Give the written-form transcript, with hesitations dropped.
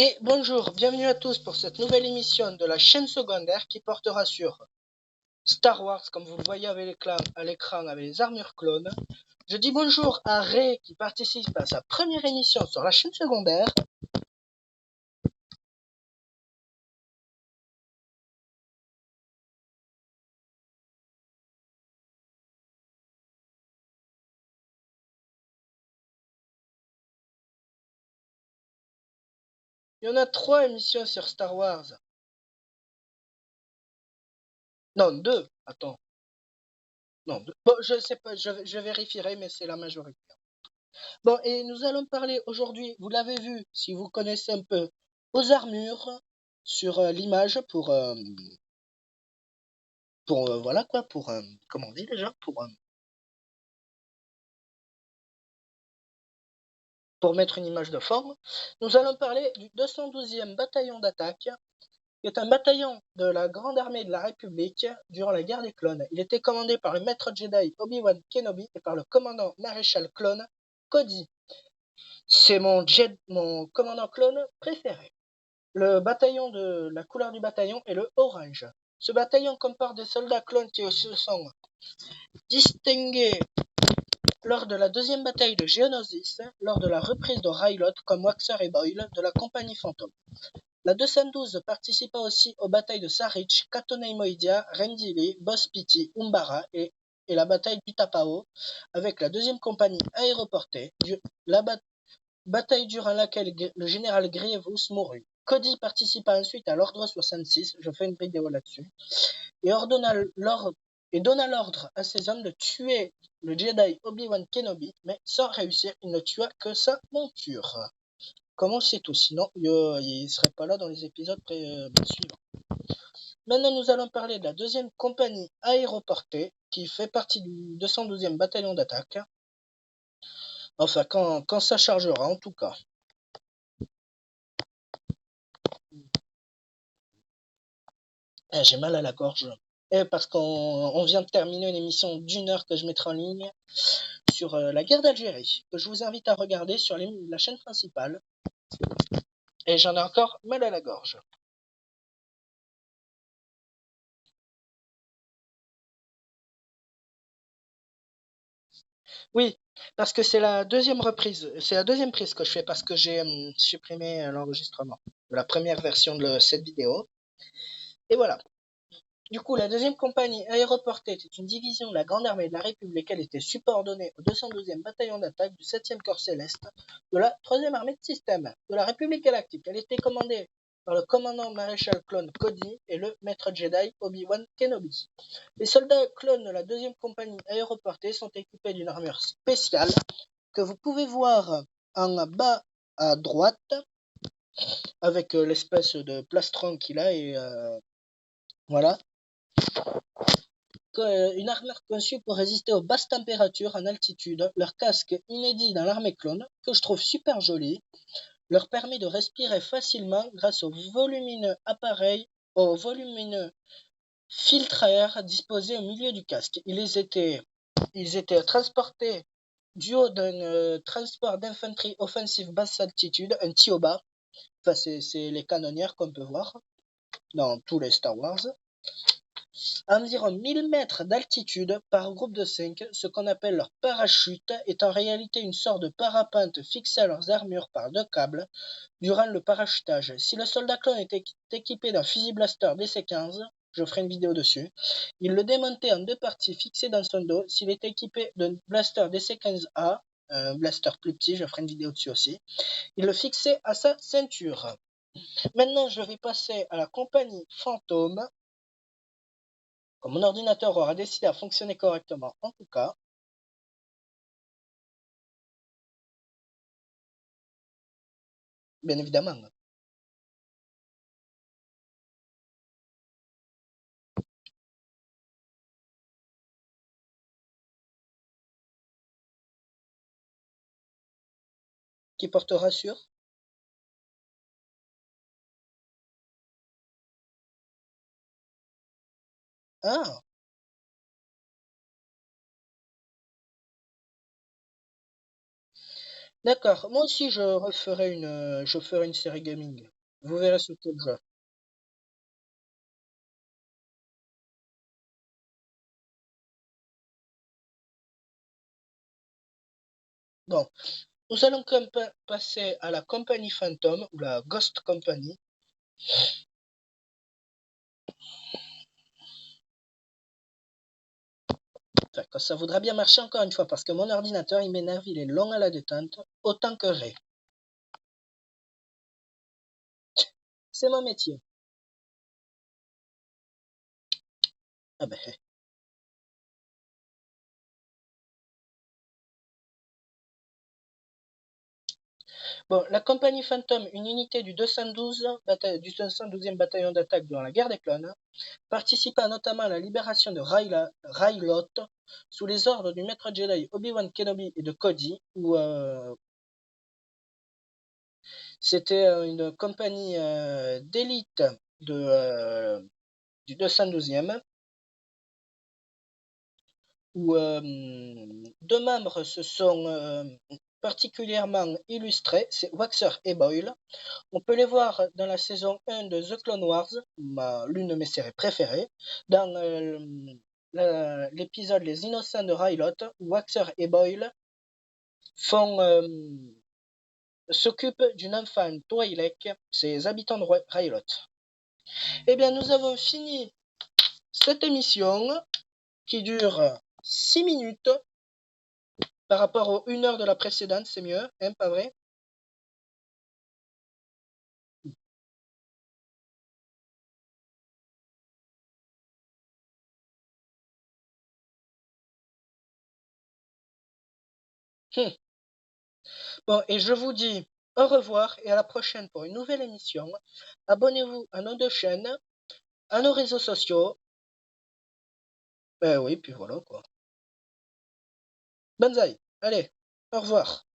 Et bonjour, bienvenue à tous pour cette nouvelle émission de la chaîne secondaire qui portera sur Star Wars, comme vous le voyez à l'écran avec les armures clones. Je dis bonjour à Ray qui participe à sa première émission sur la chaîne secondaire. Il y en a 3 émissions sur Star Wars. Non, 2. Attends. Non, 2. Bon, je sais pas, je vérifierai, mais c'est la majorité. Bon, et nous allons parler aujourd'hui, vous l'avez vu, si vous connaissez un peu, aux armures sur l'image voilà quoi, comment on dit déjà, pour mettre une image de forme. Nous allons parler du 212e bataillon d'attaque, qui est un bataillon de la Grande Armée de la République durant la guerre des clones. Il était commandé par le maître Jedi Obi-Wan Kenobi et par le commandant maréchal clone Cody. C'est mon commandant clone préféré. Le bataillon la couleur du bataillon est le orange. Ce bataillon compare des soldats clones qui se sont distingués lors de la deuxième bataille de Geonosis, lors de la reprise de Rylot comme Waxer et Boyle de la compagnie Fantôme. La 212 participa aussi aux batailles de Sarich, Katone Moidia, Rendili, Bospiti, Umbara et la bataille d'Utapao avec la deuxième compagnie aéroportée, la bataille durant laquelle le général Grievous mourut. Cody participa ensuite à l'Ordre 66, je fais une vidéo là-dessus, et donna l'ordre à ses hommes de tuer le Jedi Obi-Wan Kenobi, mais sans réussir, il ne tua que sa monture. Comme on sait tout, sinon il ne serait pas là dans les épisodes suivants. Maintenant, nous allons parler de la deuxième compagnie aéroportée, qui fait partie du 212e bataillon d'attaque. Enfin, quand ça chargera, en tout cas. J'ai mal à la gorge. Et parce qu'on vient de terminer une émission d'1 heure que je mettrai en ligne sur la guerre d'Algérie, que je vous invite à regarder sur la chaîne principale. Et j'en ai encore mal à la gorge. Oui, parce que c'est la deuxième reprise. C'est la deuxième prise que je fais parce que j'ai supprimé l'enregistrement de la première version de cette vidéo. Et voilà. Du coup, la deuxième compagnie aéroportée était une division de la Grande Armée de la République. Elle était subordonnée au 212e bataillon d'attaque du 7e corps céleste de la 3e armée de système de la République galactique. Elle était commandée par le commandant maréchal clone Cody et le maître Jedi Obi-Wan Kenobi. Les soldats clones de la deuxième compagnie aéroportée sont équipés d'une armure spéciale que vous pouvez voir en bas à droite avec l'espèce de plastron qu'il a et voilà. Une armure conçue pour résister aux basses températures en altitude. Leur casque inédit dans l'armée clone, que je trouve super joli, leur permet de respirer facilement grâce au volumineux filtre à air disposé au milieu du casque. Ils étaient transportés du haut d'un transport d'infanterie offensive basse altitude, un TIOBA. Enfin, c'est les canonnières qu'on peut voir dans tous les Star Wars. À environ 1000 mètres d'altitude par groupe de 5, ce qu'on appelle leur parachute est en réalité une sorte de parapente fixée à leurs armures par 2 câbles durant le parachutage. Si le soldat clone était équipé d'un fusil blaster DC-15, je ferai une vidéo dessus, il le démontait en 2 parties fixées dans son dos. S'il était équipé d'un blaster DC-15A, un blaster plus petit, je ferai une vidéo dessus aussi, il le fixait à sa ceinture. Maintenant, je vais passer à la compagnie Fantôme. Comme mon ordinateur aura décidé à fonctionner correctement, en tout cas, bien évidemment. Qui portera sur. Ah, D'accord, moi aussi je ferai une série gaming. Vous verrez sur quel jeu. Bon, nous allons passer à la compagnie Phantom ou la Ghost Company. D'accord, ça voudra bien marcher encore une fois parce que mon ordinateur il m'énerve, il est long à la détente, autant que Ray. C'est mon métier. Ah ben. Bon, la compagnie Phantom, une unité du 212e bataillon d'attaque durant la guerre des clones, participa notamment à la libération de Ryloth sous les ordres du maître Jedi Obi-Wan Kenobi et de Cody, où c'était une compagnie d'élite du 212e, où deux membres se sont particulièrement illustrés, c'est Waxer et Boyle. On peut les voir dans la saison 1 de The Clone Wars, l'une de mes séries préférées, dans l'épisode Les Innocents de Ryloth, où Waxer et Boyle font s'occupent d'une enfant Twi'lek, ces habitants de Ryloth. Eh bien, nous avons fini cette émission qui dure 6 minutes par rapport aux 1 heure de la précédente, c'est mieux, hein, pas vrai? Hum. Bon, et je vous dis au revoir et à la prochaine pour une nouvelle émission. Abonnez-vous à nos deux chaînes, à nos réseaux sociaux. Ben oui, puis voilà quoi. Banzai, allez, au revoir.